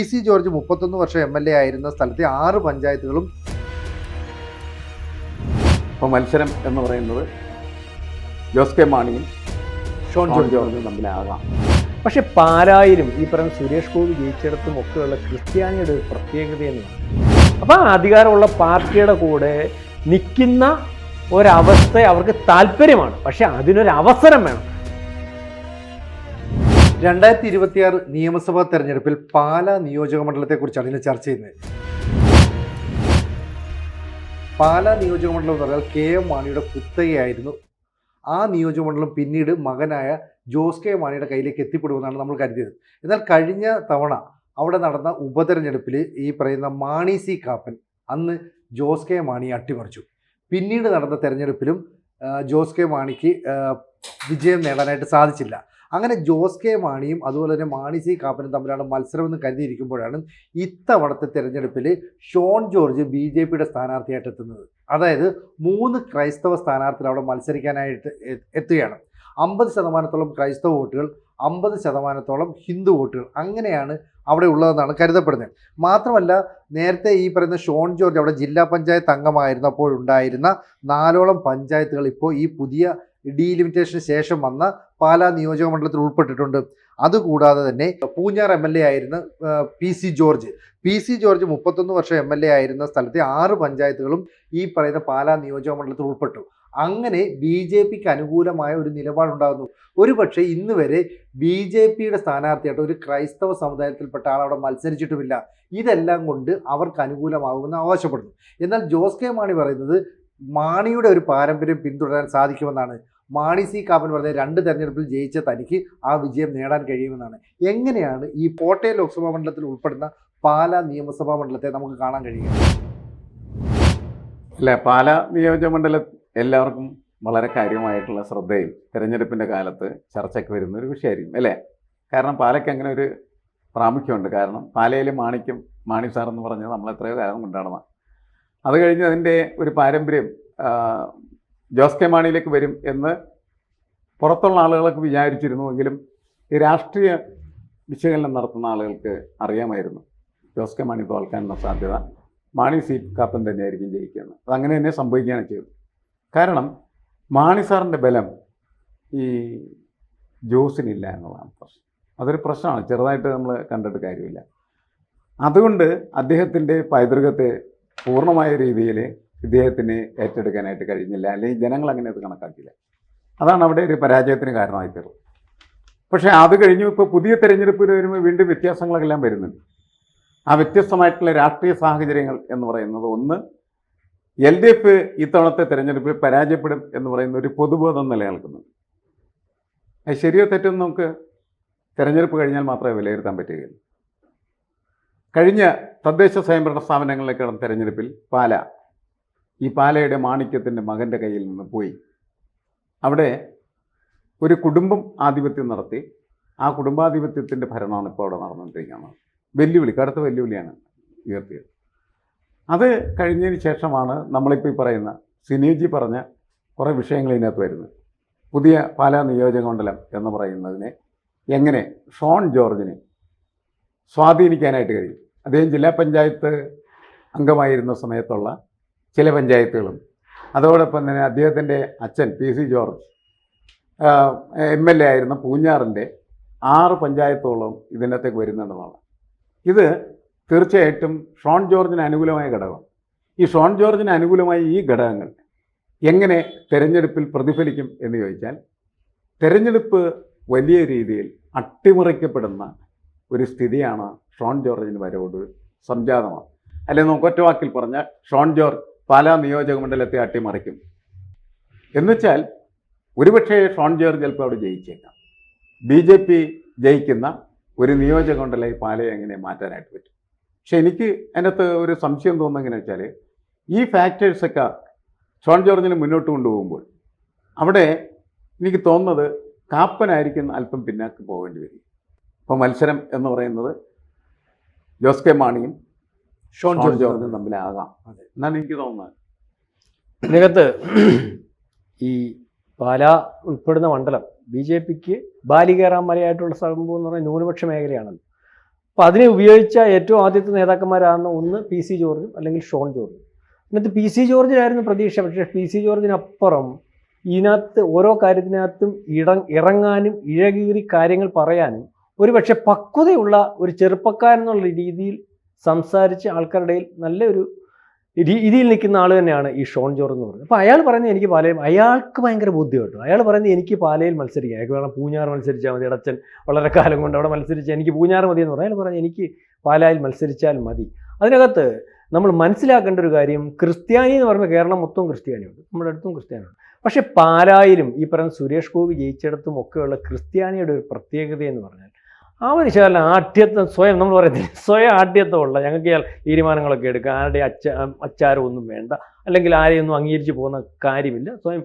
C George 31 വർഷം MLA ആയിരുന്ന സ്ഥലത്തെ 6 പഞ്ചായത്തുകളും. ഇപ്പോൾ മത്സരം എന്ന് പറയുന്നത് ജോസ് കെ മാണിയും ഷോൺ ജോർജും തമ്മിലാകാം. പക്ഷെ പാലായിലും ഈ പറയുന്ന സുരേഷ് ഗോപി ജയിച്ചിടത്തും ഒക്കെയുള്ള ക്രിസ്ത്യാനിയുടെ ഒരു പ്രത്യേകത തന്നെയാണ്. അപ്പോൾ ആ അധികാരമുള്ള പാർട്ടിയുടെ കൂടെ നിൽക്കുന്ന ഒരവസ്ഥ അവർക്ക് താല്പര്യമാണ്, പക്ഷെ അതിനൊരു അവസരം വേണം. 2026 നിയമസഭാ തെരഞ്ഞെടുപ്പിൽ പാലാ നിയോജക മണ്ഡലത്തെക്കുറിച്ചാണ് ഇന്ന് ചർച്ച ചെയ്യുന്നത്. പാലാ നിയോജക മണ്ഡലം എന്ന് പറഞ്ഞാൽ KM മാണിയുടെ കുത്തകയായിരുന്നു. ആ നിയോജകമണ്ഡലം പിന്നീട് മകനായ ജോസ് കെ മാണിയുടെ കയ്യിലേക്ക് എത്തിപ്പെടുമെന്നാണ് നമ്മൾ കരുതിയത്. എന്നാൽ കഴിഞ്ഞ തവണ അവിടെ നടന്ന ഉപതെരഞ്ഞെടുപ്പിൽ ഈ പറയുന്ന മാണി സി കാപ്പൻ അന്ന് ജോസ് കെ മാണിയെ അട്ടിമറിച്ചു. പിന്നീട് നടന്ന തെരഞ്ഞെടുപ്പിലും ജോസ് കെ മാണിക്ക് വിജയം നേടാനായിട്ട് സാധിച്ചില്ല. അങ്ങനെ ജോസ് കെ മാണിയും അതുപോലെ തന്നെ മാണി സി കാപ്പനും തമ്മിലാണ് മത്സരമെന്ന് കരുതിയിരിക്കുമ്പോഴാണ് ഇത്തവണത്തെ തെരഞ്ഞെടുപ്പിൽ ഷോൺ ജോർജ് BJPയുടെ സ്ഥാനാർത്ഥിയായിട്ട് എത്തുന്നത്. അതായത് 3 ക്രൈസ്തവ സ്ഥാനാർത്ഥികൾ അവിടെ മത്സരിക്കാനായിട്ട് എത്തുകയാണ്. 50% ക്രൈസ്തവ വോട്ടുകൾ, 50% ഹിന്ദു വോട്ടുകൾ, അങ്ങനെയാണ് അവിടെ ഉള്ളതെന്നാണ് കരുതപ്പെടുന്നത്. മാത്രമല്ല, നേരത്തെ ഈ പറയുന്ന ഷോൺ ജോർജ് അവിടെ ജില്ലാ പഞ്ചായത്ത് അംഗമായിരുന്നപ്പോഴുണ്ടായിരുന്ന 4ഓളം പഞ്ചായത്തുകൾ ഇപ്പോൾ ഈ പുതിയ ഡീലിമിറ്റേഷന് ശേഷം വന്ന പാലാ നിയോജക മണ്ഡലത്തിൽ ഉൾപ്പെട്ടിട്ടുണ്ട്. അതുകൂടാതെ തന്നെ പൂഞ്ഞാർ MLA ആയിരുന്ന PC ജോർജ് 31 വർഷം MLA ആയിരുന്ന സ്ഥലത്തെ 6 പഞ്ചായത്തുകളും ഈ പറയുന്ന പാലാ നിയോജക മണ്ഡലത്തിൽ ഉൾപ്പെട്ടു. അങ്ങനെ BJPക്ക് അനുകൂലമായ ഒരു നിലപാടുണ്ടാകുന്നു. ഒരുപക്ഷെ ഇന്ന് വരെ BJPയുടെ സ്ഥാനാർത്ഥിയായിട്ട് ഒരു ക്രൈസ്തവ സമുദായത്തിൽപ്പെട്ട ആൾ അവിടെ മത്സരിച്ചിട്ടുമില്ല. ഇതെല്ലാം കൊണ്ട് അവർക്ക് അനുകൂലമാകുമെന്ന് അവകാശപ്പെടുന്നു. എന്നാൽ ജോസ് കെ മാണി പറയുന്നത് മാണിയുടെ ഒരു പാരമ്പര്യം പിന്തുടരാൻ സാധിക്കുമെന്നാണ്. മാണി സി കാപ്പൻ പറഞ്ഞ 2 തെരഞ്ഞെടുപ്പിൽ ജയിച്ച തനിക്ക് ആ വിജയം നേടാൻ കഴിയുമെന്നാണ്. എങ്ങനെയാണ് ഈ കോട്ടയം ലോക്സഭാ മണ്ഡലത്തിൽ ഉൾപ്പെടുന്ന പാലാ നിയമസഭാ മണ്ഡലത്തെ നമുക്ക് കാണാൻ കഴിയുക? അല്ല, പാലാ നിയോജക മണ്ഡലം എല്ലാവർക്കും വളരെ കാര്യമായിട്ടുള്ള ശ്രദ്ധയും തിരഞ്ഞെടുപ്പിൻ്റെ കാലത്ത് ചർച്ചയ്ക്ക് വരുന്ന ഒരു വിഷയമായിരിക്കും അല്ലേ? കാരണം പാലയ്ക്ക് അങ്ങനെ ഒരു പ്രാമുഖ്യമുണ്ട്. കാരണം പാലയിലെ മാണി സാർ എന്ന് പറഞ്ഞത് നമ്മൾ എത്രയോ കാലം കൊണ്ടാണ്. അത് കഴിഞ്ഞ് അതിൻ്റെ ഒരു പാരമ്പര്യം ജോസ് കെ മാണിയിലേക്ക് വരും എന്ന് പുറത്തുള്ള ആളുകളൊക്കെ വിചാരിച്ചിരുന്നുവെങ്കിലും ഈ രാഷ്ട്രീയ വിശകലനം നടത്തുന്ന ആളുകൾക്ക് അറിയാമായിരുന്നു ജോസ് കെ മാണി തോൽക്കാനുള്ള സാധ്യത മാണി സി കാപ്പൻ തന്നെയായിരിക്കും ജയിക്കുന്നത്. അതങ്ങനെ തന്നെ സംഭവിക്കുകയാണ് ചെയ്തത്. കാരണം മാണി സാറിൻ്റെ ബലം ഈ ജോസിനില്ല എന്നുള്ളതാണ് പ്രശ്നം. അതൊരു പ്രശ്നമാണ്, ചെറുതായിട്ട് നമ്മൾ കണ്ടിട്ട് കാര്യമില്ല. അതുകൊണ്ട് അദ്ദേഹത്തിൻ്റെ പൈതൃകത്തെ പൂർണ്ണമായ രീതിയിൽ ഇദ്ദേഹത്തിന് ഏറ്റെടുക്കാനായിട്ട് കഴിഞ്ഞില്ല, അല്ലെങ്കിൽ ജനങ്ങൾ അങ്ങനെ അത് കണക്കാക്കില്ല. അതാണ് അവിടെ ഒരു പരാജയത്തിന് കാരണമായി തീർന്നത്. പക്ഷേ അത് കഴിഞ്ഞു ഇപ്പോൾ പുതിയ തെരഞ്ഞെടുപ്പിൽ വരുമ്പോൾ വീണ്ടും വ്യത്യാസങ്ങളെല്ലാം വരുന്നുണ്ട്. ആ വ്യത്യസ്തമായിട്ടുള്ള രാഷ്ട്രീയ സാഹചര്യങ്ങൾ എന്ന് പറയുന്നത്, ഒന്ന്, LDF ഇത്തവണത്തെ തെരഞ്ഞെടുപ്പിൽ പരാജയപ്പെടും എന്ന് പറയുന്ന ഒരു പൊതുബോധം നിലനിൽക്കുന്നുണ്ട്. അത് ശരിയോ തെറ്റോ നമുക്ക് തെരഞ്ഞെടുപ്പ് കഴിഞ്ഞാൽ മാത്രമേ വിലയിരുത്താൻ പറ്റുകയുള്ളൂ. കഴിഞ്ഞ തദ്ദേശ സ്വയംഭരണ സ്ഥാപനങ്ങളിലേക്ക് നടന്ന തെരഞ്ഞെടുപ്പിൽ ഈ പാലയുടെ മാണിക്യത്തിൻ്റെ മകൻ്റെ കയ്യിൽ നിന്ന് പോയി. അവിടെ ഒരു കുടുംബം ആധിപത്യം നടത്തി. ആ കുടുംബാധിപത്യത്തിൻ്റെ ഭരണമാണ് ഇപ്പോൾ അവിടെ നടന്നുകൊണ്ടിരിക്കുന്നത്. കടുത്ത വെല്ലുവിളിയാണ് ഉയർത്തിയത്. അത് കഴിഞ്ഞതിന് ശേഷമാണ് നമ്മളിപ്പോൾ ഈ പറയുന്ന സിനിജി പറഞ്ഞ കുറേ വിഷയങ്ങൾ ഇതിനകത്ത് വരുന്നത്. പുതിയ പാലാ നിയോജക മണ്ഡലം എന്ന് പറയുന്നതിനെ എങ്ങനെ ഷോൺ ജോർജിനെ സ്വാധീനിക്കാനായിട്ട് കഴിയും. അദ്ദേഹം ജില്ലാ പഞ്ചായത്ത് അംഗമായിരുന്ന സമയത്തുള്ള ചില പഞ്ചായത്തുകളും, അതോടൊപ്പം തന്നെ അദ്ദേഹത്തിൻ്റെ അച്ഛൻ PC ജോർജ് MLA ആയിരുന്ന പൂഞ്ഞാറിൻ്റെ 6 പഞ്ചായത്തോളം ഇതിനകത്തേക്ക് വരുന്നുണ്ടെന്നാണ്. ഇത് തീർച്ചയായിട്ടും ഷോൺ ജോർജിന് അനുകൂലമായ ഘടകമാണ്. ഈ ഷോൺ ജോർജിന് അനുകൂലമായ ഈ ഘടകങ്ങൾ എങ്ങനെ തെരഞ്ഞെടുപ്പിൽ പ്രതിഫലിക്കും എന്ന് ചോദിച്ചാൽ, തെരഞ്ഞെടുപ്പ് വലിയ രീതിയിൽ അട്ടിമറിക്കപ്പെടുന്ന ഒരു സ്ഥിതിയാണ് ഷോൺ ജോർജിന് വരവോട് സംജാതമാണ്. അല്ലെങ്കിൽ നമുക്ക് ഒറ്റ വാക്കിൽ പറഞ്ഞാൽ ഷോൺ ജോർജ് പാലാ നിയോജക മണ്ഡലത്തെ അട്ടിമറിക്കും എന്നുവെച്ചാൽ, ഒരുപക്ഷേ ഷോൺ ജോർജ് ചിലപ്പോൾ അവിടെ ജയിച്ചേക്കാം. BJP ജയിക്കുന്ന ഒരു നിയോജക മണ്ഡലമായി പാലയെ എങ്ങനെ മാറ്റാനായിട്ട് പറ്റും? പക്ഷെ എനിക്ക് അതിനകത്ത് ഒരു സംശയം തോന്നുന്നത് എങ്ങനെയാണെന്ന് വെച്ചാൽ, ഈ ഫാക്ടേഴ്സൊക്കെ ഷോൺ ജോർജിനെ മുന്നോട്ട് കൊണ്ടുപോകുമ്പോൾ അവിടെ എനിക്ക് തോന്നുന്നത് കാപ്പനായിരിക്കും അല്പം പിന്നാക്ക് പോകേണ്ടി വരും. ഇപ്പോൾ മത്സരം എന്ന് പറയുന്നത് ജോസ് കെ മാണിയും ഷോൺ ജോർജും തമ്മിലാകാം എന്നാണ് എനിക്ക് തോന്നുന്നത്. ഇതിനകത്ത് ഈ പാലാ ഉൾപ്പെടുന്ന മണ്ഡലം BJPക്ക് ബാലികേറാൻ മലയായിട്ടുള്ള സംഭവം എന്ന് പറഞ്ഞാൽ ന്യൂനപക്ഷ മേഖലയാണല്ലോ. അപ്പോൾ അതിനെ ഉപയോഗിച്ച ഏറ്റവും ആദ്യത്തെ നേതാക്കന്മാരാണ് ഒന്ന് പി സി ജോർജും അല്ലെങ്കിൽ ഷോൺ ജോർജും. എന്നിട്ട് പി സി ജോർജിനായിരുന്നു പ്രതീക്ഷ. പക്ഷേ പി സി ജോർജിനപ്പുറം ഇതിനകത്ത് ഓരോ കാര്യത്തിനകത്തും ഇറങ്ങാനും ഇഴകീറി കാര്യങ്ങൾ പറയാനും ഒരുപക്ഷെ പക്വതയുള്ള ഒരു ചെറുപ്പക്കാരെന്നുള്ള രീതിയിൽ സംസാരിച്ച് ആൾക്കാരുടെ ഇടയിൽ നല്ലൊരു രീതിയിൽ നിൽക്കുന്ന ആൾ തന്നെയാണ് ഈ ഷോൺ ജോർജ് എന്ന് പറയുന്നത്. അപ്പോൾ അയാൾ പറയുന്നത് എനിക്ക് പാലയിൽ, അയാൾക്ക് ഭയങ്കര ബുദ്ധി കേട്ടോ. അയാൾ പറയുന്നത് എനിക്ക് പാലയിൽ മത്സരിക്കാം, അയാൾക്ക് വേണം പൂഞ്ഞാറ് മത്സരിച്ചാൽ മതി, അച്ഛൻ വളരെ കാലം കൊണ്ട് അവിടെ മത്സരിച്ചാൽ എനിക്ക് പൂഞ്ഞാറ് മതി എന്ന് പറയും. അയാൾ പറഞ്ഞത് എനിക്ക് പാലായിൽ മത്സരിച്ചാൽ മതി. അതിനകത്ത് നമ്മൾ മനസ്സിലാക്കേണ്ട ഒരു കാര്യം, ക്രിസ്ത്യാനി എന്ന് പറയുമ്പോൾ കേരളം മൊത്തം ക്രിസ്ത്യാനിയുണ്ട്, നമ്മുടെ അടുത്തും ക്രിസ്ത്യാനിയുണ്ട്. പക്ഷേ പാലായിലും ഈ പറയുന്ന സുരേഷ് ഗോപി ജയിച്ചിടത്തും ഒക്കെയുള്ള ക്രിസ്ത്യാനിയുടെ ഒരു പ്രത്യേകത എന്ന് പറഞ്ഞാൽ അവന് ശകലം ആഢ്യത്വം, സ്വയം നമ്മൾ പറയുന്നത് സ്വയം ആഢ്യത്വമുള്ള, ഞങ്ങൾക്ക് തീരുമാനങ്ങളൊക്കെ എടുക്കുക, ആരുടെ അച്ചാരമൊന്നും വേണ്ട, അല്ലെങ്കിൽ ആരെയൊന്നും അംഗീകരിച്ച് പോകുന്ന കാര്യമില്ല, സ്വയം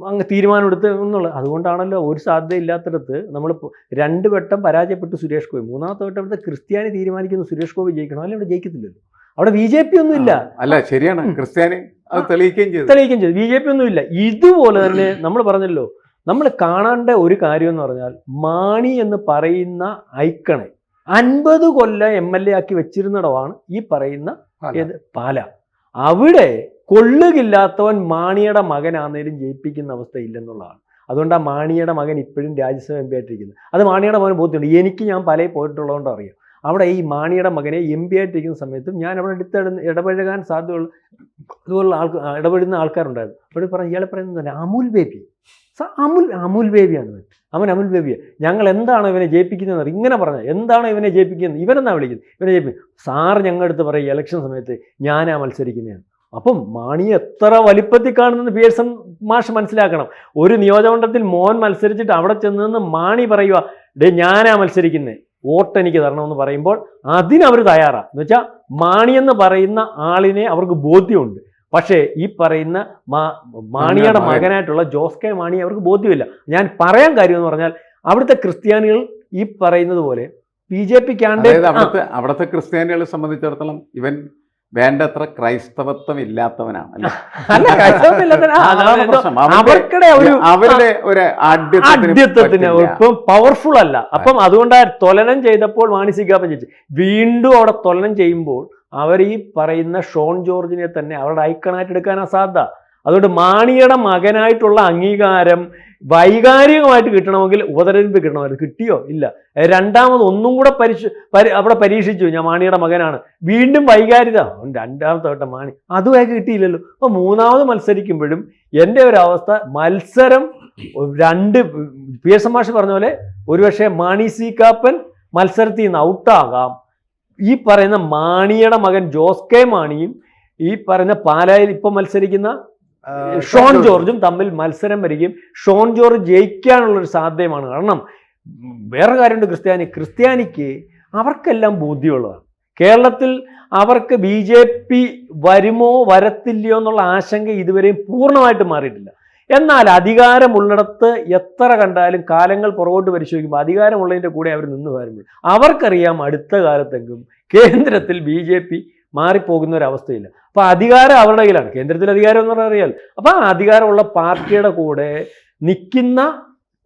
അങ്ങ് തീരുമാനമെടുത്ത് എന്നുള്ളത്. അതുകൊണ്ടാണല്ലോ ഒരു സാധ്യതയില്ലാത്തിടത്ത് നമ്മൾ 2 വട്ടം പരാജയപ്പെട്ട് സുരേഷ് ഗോപി, 3ാമത്തെ വട്ടം ഇവിടുത്തെ ക്രിസ്ത്യാനി തീരുമാനിക്കുന്നു സുരേഷ് ഗോപി ജയിക്കണം, അല്ലെങ്കിൽ ഇവിടെ ജയിക്കത്തില്ലല്ലോ. അവിടെ ബി ജെ പി ഒന്നും ഇല്ല. അല്ല, ശരിയാണ്, ക്രിസ്ത്യാനി അത് തെളിയിക്കുകയും ചെയ്തു. ബി ജെ പി ഒന്നും ഇല്ല. ഇതുപോലെ തന്നെ നമ്മൾ പറഞ്ഞല്ലോ, നമ്മൾ കാണേണ്ട ഒരു കാര്യം എന്ന് പറഞ്ഞാൽ മാണി എന്ന് പറയുന്ന ഐക്കണെ 50 കൊല്ലം MLA ആക്കി വെച്ചിരുന്നിടമാണ് ഈ പറയുന്ന പാല. അവിടെ കൊള്ളുകില്ലാത്തവൻ മാണിയുടെ മകനാന്നേലും ജയിപ്പിക്കുന്ന അവസ്ഥ ഇല്ലെന്നുള്ളതാണ്. അതുകൊണ്ട് ആ മാണിയുടെ മകൻ ഇപ്പോഴും രാജ്യസഭ MP ആയിട്ടിരിക്കുന്നത്. അത് മാണിയുടെ മകൻ ബോധ്യമുണ്ട്. എനിക്ക് ഞാൻ പലയിൽ പോയിട്ടുള്ളതുകൊണ്ട് അറിയാം. അവിടെ ഈ മാണിയുടെ മകനെ MP ആയിട്ടിരിക്കുന്ന സമയത്തും ഞാൻ അവിടെ ഇടപഴകാൻ സാധ്യതയുള്ള അതുപോലുള്ള ഇടപെടുന്ന ആൾക്കാരുണ്ടായിരുന്നു. അവിടെ പറഞ്ഞു, ഇയാളെ പറയുന്നത് അമുൽ ബേബി, അമുൽ ബേബിയാണ് അമുൽ ബേബിയാണ്. ഞങ്ങൾ എന്താണോ ഇവനെ ജയിപ്പിക്കുന്നത് ഇങ്ങനെ പറഞ്ഞാൽ, എന്താണോ ഇവനെ ജയിപ്പിക്കുന്നത്, ഇവരെന്നാ വിളിക്കുന്നത്, ഇവനെ ജയിപ്പിക്കും. സാറ് ഞങ്ങളുടെ അടുത്ത് പറയും ഇലക്ഷൻ സമയത്ത് ഞാനാ മത്സരിക്കുന്നതാണ്. അപ്പം മാണി എത്ര വലിപ്പത്തിൽ കാണുന്നത് പിയേഴ്സൺ മാഷ് മനസ്സിലാക്കണം. ഒരു നിയോജകമണ്ഡലത്തിൽ മോൻ മത്സരിച്ചിട്ട് അവിടെ ചെന്ന് മാണി പറയുക, ഞാനാ മത്സരിക്കുന്നത്, വോട്ട് എനിക്ക് തരണമെന്ന് പറയുമ്പോൾ അതിനവർ തയ്യാറാണ്. എന്ന് വെച്ചാൽ മാണിയെന്ന് പറയുന്ന ആളിനെ അവർക്ക് ബോധ്യമുണ്ട്. പക്ഷേ ഈ പറയുന്ന മാണിയുടെ മകനായിട്ടുള്ള ജോസ് കെ മാണി അവർക്ക് ബോധ്യമില്ല. ഞാൻ പറയാൻ കാര്യം എന്ന് പറഞ്ഞാൽ അവിടുത്തെ ക്രിസ്ത്യാനികൾ ഈ പറയുന്നത് പോലെ BJP അവിടുത്തെ ക്രിസ്ത്യാനികളെ സംബന്ധിച്ചിടത്തോളം ഇവൻ വേണ്ടത്ര ക്രൈസ്തവത്വം ഇല്ലാത്തവനാണ്. അവരുടെ ഒരു ആഢ്യത്വത്തിന് ഇപ്പം പവർഫുൾ അല്ല. അപ്പം അതുകൊണ്ട് തൊലനം ചെയ്തപ്പോൾ മാണി സി കാപ്പൻ ജയിച്ചു. വീണ്ടും അവിടെ തൊലനം ചെയ്യുമ്പോൾ അവർ ഈ പറയുന്ന ഷോൺ ജോർജിനെ തന്നെ അവരുടെ ഐക്കണായിട്ട് എടുക്കാനാണ് സാധ്യത. അതുകൊണ്ട് മാണിയുടെ മകനായിട്ടുള്ള അംഗീകാരം വൈകാരികമായിട്ട് കിട്ടണമെങ്കിൽ ഉപതെരഞ്ഞെടുപ്പ് കിട്ടണമായിരുന്നു. കിട്ടിയോ? ഇല്ല. രണ്ടാമത് ഒന്നും കൂടെ അവിടെ പരീക്ഷിച്ചു, ഞാൻ മാണിയുടെ മകനാണ്, വീണ്ടും വൈകാരികത, 2ാമത്തെ വട്ടം മാണി, അതുമായി കിട്ടിയില്ലല്ലോ. അപ്പോൾ 3ാമത് മത്സരിക്കുമ്പോഴും എൻ്റെ ഒരു അവസ്ഥ, മത്സരം 2 പിയേഴ്സൺ മാഷ് പറഞ്ഞ പോലെ ഒരുപക്ഷെ മാണി സി കാപ്പൻ മത്സരത്തിൽ നിന്ന് ഔട്ടാകാം. ഈ പറയുന്ന മാണിയുടെ മകൻ ജോസ് കെ മാണിയും ഈ പറയുന്ന പാലായിൽ ഇപ്പം മത്സരിക്കുന്ന ഷോൺ ജോർജും തമ്മിൽ മത്സരം വരികയും ഷോൺ ജോർജ് ജയിക്കാനുള്ളൊരു സാധ്യതയുമാണ്. കാരണം വേറെ കാര്യമുണ്ട്, ക്രിസ്ത്യാനിക്ക് അവർക്കെല്ലാം ബോധ്യമുള്ളതാണ്. കേരളത്തിൽ അവർക്ക് BJP വരുമോ വരത്തില്ലയോ എന്നുള്ള ആശങ്ക ഇതുവരെയും പൂർണ്ണമായിട്ട് മാറിയിട്ടില്ല. എന്നാൽ അധികാരമുള്ളിടത്ത് എത്ര കണ്ടാലും കാലങ്ങൾ പുറകോട്ട് പരിശോധിക്കുമ്പോൾ അധികാരമുള്ളതിൻ്റെ കൂടെ അവർ നിന്ന് വരുമ്പോൾ അവർക്കറിയാം അടുത്ത കാലത്തെങ്കിലും കേന്ദ്രത്തിൽ BJP മാറിപ്പോകുന്ന ഒരവസ്ഥയില്ല. അപ്പോൾ അധികാരം അവരുടെ കയ്യിലാണ്. കേന്ദ്രത്തിൽ അധികാരം എന്ന് പറഞ്ഞാൽ അറിയാൽ. അപ്പോൾ ആ അധികാരമുള്ള പാർട്ടിയുടെ കൂടെ നിൽക്കുന്ന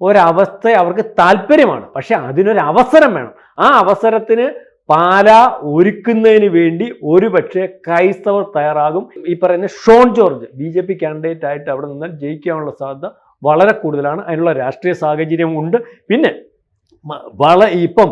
ഒരവസ്ഥ അവർക്ക് താല്പര്യമാണ്. പക്ഷെ അതിനൊരു അവസരം വേണം. ആ അവസരത്തിന് പാല ഒരുക്കുന്നതിന് വേണ്ടി ഒരുപക്ഷെ ക്രൈസ്തവർ തയ്യാറാകും. ഈ പറയുന്ന ഷോൺ ജോർജ് BJP കാൻഡിഡേറ്റ് ആയിട്ട് അവിടെ നിന്നാൽ ജയിക്കാനുള്ള സാധ്യത വളരെ കൂടുതലാണ്. അതിനുള്ള രാഷ്ട്രീയ സാഹചര്യം ഉണ്ട്. പിന്നെ ഇപ്പം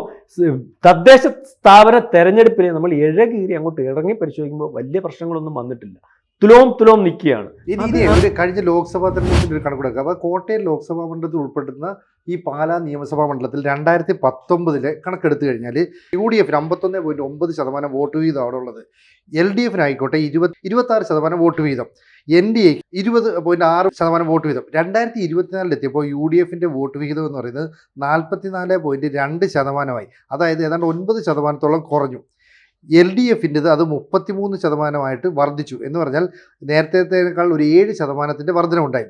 തദ്ദേശ സ്ഥാപന തെരഞ്ഞെടുപ്പിനെ നമ്മൾ ഇഴകീറി അങ്ങോട്ട് ഇറങ്ങി പരിശോധിക്കുമ്പോൾ വലിയ പ്രശ്നങ്ങളൊന്നും വന്നിട്ടില്ല. തുലോം നിൽക്കുകയാണ്. ഇനി ഒരു കഴിഞ്ഞ ലോക്സഭാ തെരഞ്ഞെടുപ്പിന്റെ ഒരു കണക്കെടുക്കുക. അപ്പോൾ കോട്ടയം ലോക്സഭാ മണ്ഡലത്തിൽ ഉൾപ്പെടുന്ന ഈ പാലാ നിയമസഭാ മണ്ഡലത്തിൽ 2019 കണക്കെടുത്തു കഴിഞ്ഞാൽ UDF 51.9% വോട്ട് വീതം അവിടെ ഉള്ളത്. LDF ആയിക്കോട്ടെ 26% വോട്ട് വീതം, NDA 20.6% വോട്ട് വീതം. 2024 എത്തിയപ്പോൾ UDF വോട്ട് വിഹിതം എന്ന് പറയുന്നത് 44.2%. അതായത് ഏതാണ്ട് 9% കുറഞ്ഞു. LDF അത് 33% വർദ്ധിച്ചു. എന്ന് പറഞ്ഞാൽ നേരത്തേക്കാൾ ഒരു 7% വർധനമുണ്ടായി.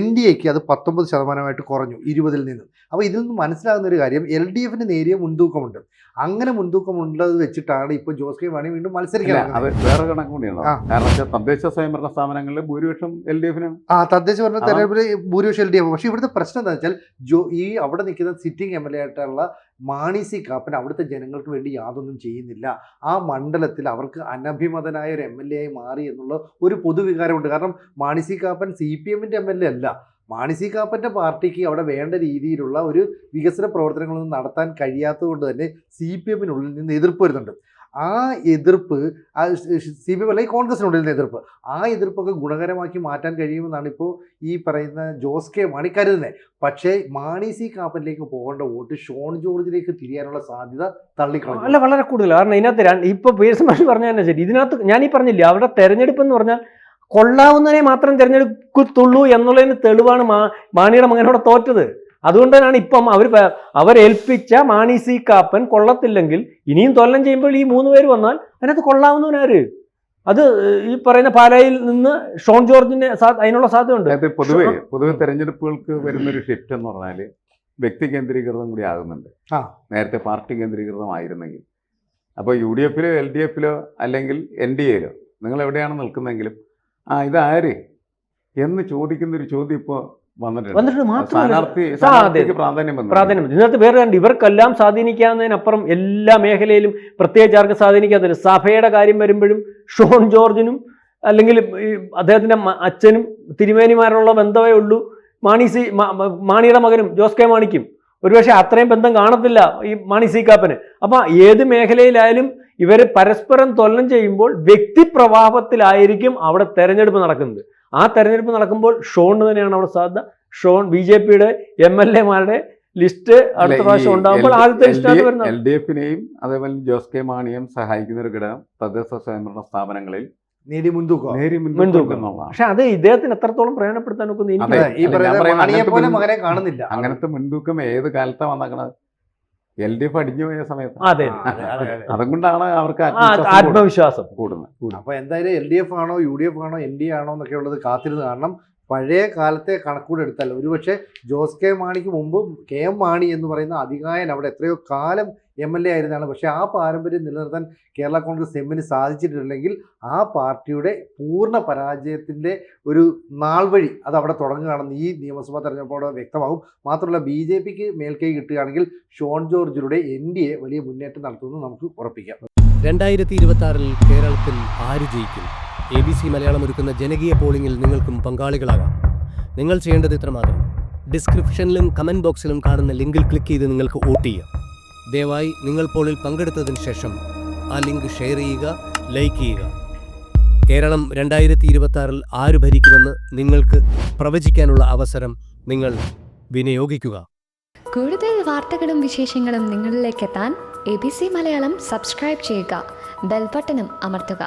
NDAക്ക് അത് 19% കുറഞ്ഞു 20-ൽ നിന്ന്. അപ്പോൾ ഇതിൽ നിന്ന് മനസ്സിലാകുന്ന ഒരു കാര്യം, LDF നേരിയ മുൻതൂക്കമുണ്ട്. അങ്ങനെ മുൻതൂക്കമുള്ളത് വെച്ചിട്ടാണ് ഇപ്പോൾ ജോസ് കെ മാണി വീണ്ടും മത്സരിക്കുന്നത്. അത് വേറെ കണക്ക് കൂടിയാണ്. കാരണം തദ്ദേശ സ്വയംഭരണ സ്ഥാപനങ്ങളിൽ ഭൂരിപക്ഷം LDF തദ്ദേശ ഭരണ തെരഞ്ഞെടുപ്പിൽ ഭൂരിപക്ഷം LDF. പക്ഷേ ഇവിടുത്തെ പ്രശ്നം എന്താ വെച്ചാൽ അവിടെ നിൽക്കുന്ന സിറ്റിംഗ് MLA ആയിട്ടുള്ള മാണി സി കാപ്പൻ അവിടുത്തെ ജനങ്ങൾക്ക് വേണ്ടി യാതൊന്നും ചെയ്യുന്നില്ല, ആ മണ്ഡലത്തിൽ അവർക്ക് അനഭിമതനായ ഒരു MLA ആയി മാറി എന്നുള്ള ഒരു പൊതുവികാരമുണ്ട്. കാരണം Mani C Kappan CPM MLA അല്ല. മാണി സി കാപ്പൻ്റെ പാർട്ടിക്ക് അവിടെ വേണ്ട രീതിയിലുള്ള ഒരു വികസന പ്രവർത്തനങ്ങളൊന്നും നടത്താൻ കഴിയാത്തത് കൊണ്ട് തന്നെ CPM നിന്ന് എതിർപ്പ് വരുന്നുണ്ട്. ആ എതിർപ്പ് CPM അല്ല, ഈ കോൺഗ്രസിനുള്ളിൽ നിന്ന് എതിർപ്പ്, ആ എതിർപ്പൊക്കെ ഗുണകരമാക്കി മാറ്റാൻ കഴിയുമെന്നാണ് ഇപ്പോൾ ഈ പറയുന്ന ജോസ് കെ മാണി കരുതുന്നത്. പക്ഷേ മാണി സി കാപ്പനിലേക്ക് പോകേണ്ട വോട്ട് ഷോൺ ജോർജിലേക്ക് തിരിയാനുള്ള സാധ്യത തള്ളിക്കളഞ്ഞു. അല്ല, വളരെ കൂടുതൽ. കാരണം ഇതിനകത്ത് ഇപ്പോൾ പീഴ്സൺ മാഷ് പറഞ്ഞ തന്നെ ശരി. ഇതിനകത്ത് ഞാൻ ഈ പറഞ്ഞില്ല, അവിടെ തെരഞ്ഞെടുപ്പ് എന്ന് പറഞ്ഞാൽ കൊള്ളാവുന്നതിനെ മാത്രം തിരഞ്ഞെടുക്കത്തുള്ളൂ എന്നുള്ളതിന് തെളിവാണ് മാണിയുടെ മകനോടെ തോറ്റത്. അതുകൊണ്ട് തന്നെയാണ് ഇപ്പം അവരേൽപ്പിച്ച മാണി സി കാപ്പൻ കൊള്ളത്തില്ലെങ്കിൽ ഇനിയും തൊല്ലം ചെയ്യുമ്പോൾ ഈ 3 പേര് വന്നാൽ അതിനകത്ത് കൊള്ളാവുന്നവനാര്? അത് ഈ പറയുന്ന പാലായിൽ നിന്ന് ഷോൺ ജോർജിന് അതിനുള്ള സാധ്യതയുണ്ട്. അതായത് പൊതുവെ തെരഞ്ഞെടുപ്പുകൾക്ക് വരുന്നൊരു ഷിഫ്റ്റ് എന്ന് പറഞ്ഞാൽ വ്യക്തി കേന്ദ്രീകൃതം കൂടി ആകുന്നുണ്ട്. നേരത്തെ പാർട്ടി കേന്ദ്രീകൃതമായിരുന്നെങ്കിൽ അപ്പോൾ UDF LDF അല്ലെങ്കിൽ NDA നിങ്ങൾ എവിടെയാണ് നിൽക്കുന്നതെങ്കിലും ഇതാര് എന്ന് ചോദിക്കുന്നൊരു ചോദ്യം ഇപ്പോൾ വന്നിട്ടുണ്ട്. പ്രാധാന്യം ഇതിനകത്ത് വേറെ കണ്ട് ഇവർക്കെല്ലാം സ്വാധീനിക്കാവുന്നതിനപ്പുറം എല്ലാ മേഖലയിലും പ്രത്യേകിച്ച് ആർക്കും സ്വാധീനിക്കാത്ത സഭയുടെ കാര്യം വരുമ്പോഴും ഷോൺ ജോർജിനും അല്ലെങ്കിൽ അദ്ദേഹത്തിൻ്റെ അച്ഛനും തിരുമേനിമാരുള്ള ബന്ധമേ ഉള്ളൂ. മാണിയുടെ മകനും ജോസ് കെ മാണിക്കും ഒരുപക്ഷെ അത്രയും ബന്ധം കാണത്തില്ല ഈ മാണി സി കാപ്പന്. അപ്പം ഏത് മേഖലയിലായാലും ഇവർ പരസ്പരം തൊല്ലം ചെയ്യുമ്പോൾ വ്യക്തിപ്രഭാവത്തിലായിരിക്കും അവിടെ തെരഞ്ഞെടുപ്പ് നടക്കുന്നത്. ആ തെരഞ്ഞെടുപ്പ് നടക്കുമ്പോൾ ഷോണിന് തന്നെയാണ് അവിടെ സാധ്യത. ഷോൺ BJPയുടെ MLA ലിസ്റ്റ് അടുത്ത പ്രാവശ്യം ഉണ്ടാകുമ്പോൾ ആദ്യത്തെ ലിസ്റ്റാണ് വരുന്നത്. LDFനെയും അതേപോലെ ജോസ് കെ മാണിയും സഹായിക്കുന്ന ഒരു ഘടകം തദ്ദേശ സ്വയംഭരണ സ്ഥാപനങ്ങളിൽ നേരി മുൻതൂക്കം. പക്ഷെ അത് ഇദ്ദേഹത്തിന് എത്രത്തോളം പ്രയോജനപ്പെടുത്താൻ മകനെ കാണുന്നില്ല. അങ്ങനത്തെ മുൻതൂക്കം ഏത് കാലത്താണ് വന്നേക്കണത്? LDF അടിഞ്ഞു പോയ സമയത്ത്. അതെ, അതുകൊണ്ടാണ് അവർക്ക് ആത്മവിശ്വാസം കൂടുന്നത്. അപ്പൊ എന്തായാലും LDF ആണോ UDF ആണോ NDA ആണോ എന്നൊക്കെ ഉള്ളത് കാത്തിരുന്ന് കാണണം. പഴയ കാലത്തെ കണക്കൂടെ എടുത്താൽ ഒരുപക്ഷെ ജോസ് കെ മാണിക്ക് മുമ്പ് KM മാണി എന്ന് പറയുന്ന അധികായൻ അവിടെ എത്രയോ കാലം MLA ആയിരുന്നതാണ്. പക്ഷേ ആ പാരമ്പര്യം നിലനിർത്താൻ കേരള കോൺഗ്രസ് എമ്മിന് സാധിച്ചിട്ടില്ലെങ്കിൽ ആ പാർട്ടിയുടെ പൂർണ്ണ പരാജയത്തിൻ്റെ ഒരു നാൾ വഴി അത് അവിടെ തുടങ്ങുകയാണെന്ന് ഈ നിയമസഭാ തെരഞ്ഞെടുപ്പോടെ വ്യക്തമാകും. മാത്രമല്ല BJPക്ക് മേൽക്കൈ കിട്ടുകയാണെങ്കിൽ ഷോൺ ജോർജിലൂടെ NDA വലിയ മുന്നേറ്റം നടത്തുമെന്ന് നമുക്ക് ഉറപ്പിക്കാം. 2026 കേരളത്തിൽ ആര് ജയിക്കും? ABC മലയാളം ഒരുക്കുന്ന ജനകീയ പോളിംഗിൽ നിങ്ങൾക്കും പങ്കാളികളാകാം. നിങ്ങൾ ചെയ്യേണ്ടത് ഇത്രമാത്രം: ഡിസ്ക്രിപ്ഷനിലും കമൻറ്റ് ബോക്സിലും കാണുന്ന ലിങ്കിൽ ക്ലിക്ക് ചെയ്ത് നിങ്ങൾക്ക് വോട്ട് ചെയ്യാം. ദയവായി നിങ്ങൾ പോളിൽ പങ്കെടുത്തതിന് ശേഷം ആ ലിങ്ക് ഷെയർ ചെയ്യുക, ലൈക്ക് ചെയ്യുക. കേരളം 2026 ആര് ഭരിക്കുമെന്ന് നിങ്ങൾക്ക് പ്രവചിക്കാനുള്ള അവസരം നിങ്ങൾ വിനിയോഗിക്കുക. കൂടുതൽ വാർത്തകളും വിശേഷങ്ങളും നിങ്ങളിലേക്ക് എത്താൻ ABC മലയാളം സബ്സ്ക്രൈബ് ചെയ്യുക, ബെൽ ബട്ടണും അമർത്തുക.